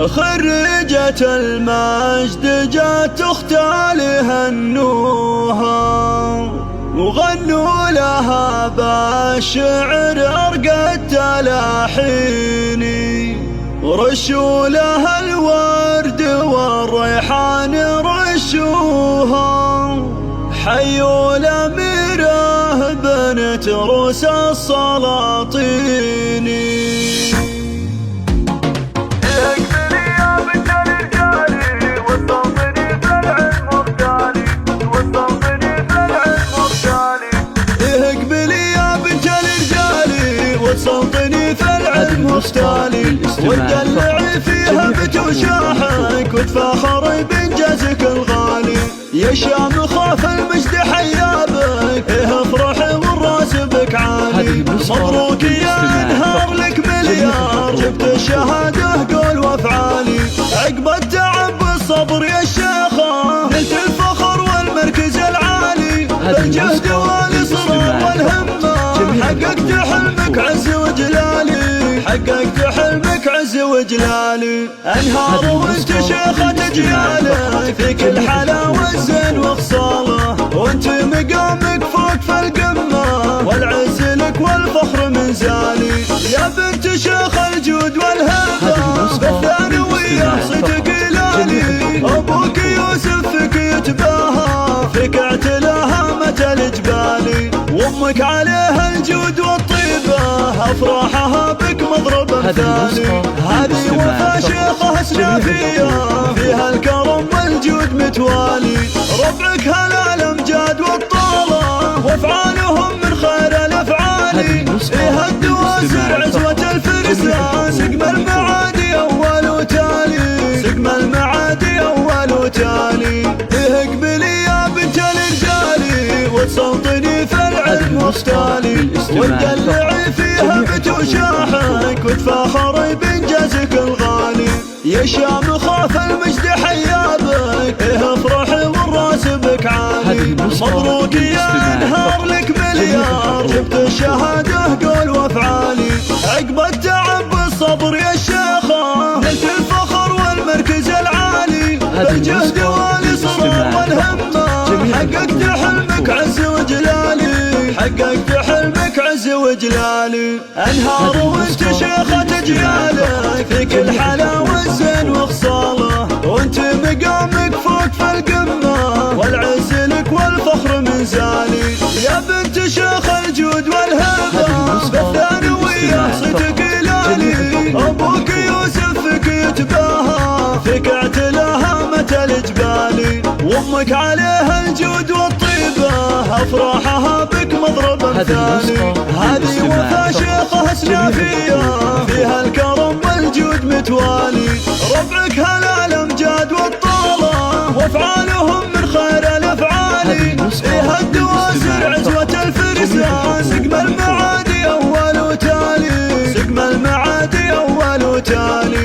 خريجة المجد جات تختال هنوها وغنوا لها بالشعر أرقى التلاحيني رشوا لها الورد والريحان رشوها حيوا الأميرة بنت روس السلاطيني وتصوطني في العلم مختالي وتدلعي فيها بتوشاحك وتفاخري بإنجازك الغالي يا شام خاف المجد حيابك افرحي والراس بك عالي مبروك يا انهار لك مليار جبت الشهاده قول وافعالي عقب التعب والصبر يا الشيخه نلت الفخر والمركز العالي بالجهد والاصرار والهمه حققت حلمك عز وجلالي حققت حلمك عز وجلالي انهار وانت شيخة اجياله في كل حلا والزين وخصاله وانت مقامك فوق في القمه والعز لك والفخر منزالي يا بنت شيخ الجود والهبه بالثانويه صيتك لالي ابوك يوسف فيك يتباهى فيك اعتلاهامة الجبالي وامك عليها الجود والطيبه افراحها بك مضرب مثالي هذه وفا شيخه سنافيه فيها الكرم والجود متوالي ربعك هلا الامجاد والطاله وافعالهم من خير الافعال فيها الدواسر عزوه الفرسان سقم المعادي اول وتالي سقم المعادي اول وتالي اقبلي يا بنت الرجال وتصوطني في العلم مختالي وتدلعي فيها بتوشاحك وتفاخري بإنجازك الغالي يا شام خاف المجد حيابك افرحي والراس بك عالي مبروك يا انهار لك مليار جبت الشهاده قول وافعالي عقب التعب والصبر يا الشيخه نلت الفخر والمركز العالي بالجهد والاصرار والهمه حققت حلمك عز وجلالي حققت حلمك عز وجلالي انهار وانت شيخة اجياله في كل حلا والزين وخصاله وانت مقامك فوق في القمه والعز لك والفخر منزالي يا بنت شيخ الجود والهبه بالثانويه صيتك لالي ابوك يوسف فيك يتباهى فيك اعتلاهامة الجبالي وامك عليها الجود والطيبه افراحها بك مضرب مثالي هذه وفا شيخه سنافيه فيها الكرم والجود متوالي ربعك هلا الامجاد والطاله وافعالهم من خير الافعال فيها الدواسر عزوه الفرسان سقم المعادي اول وتالي سقم المعادي اول وتالي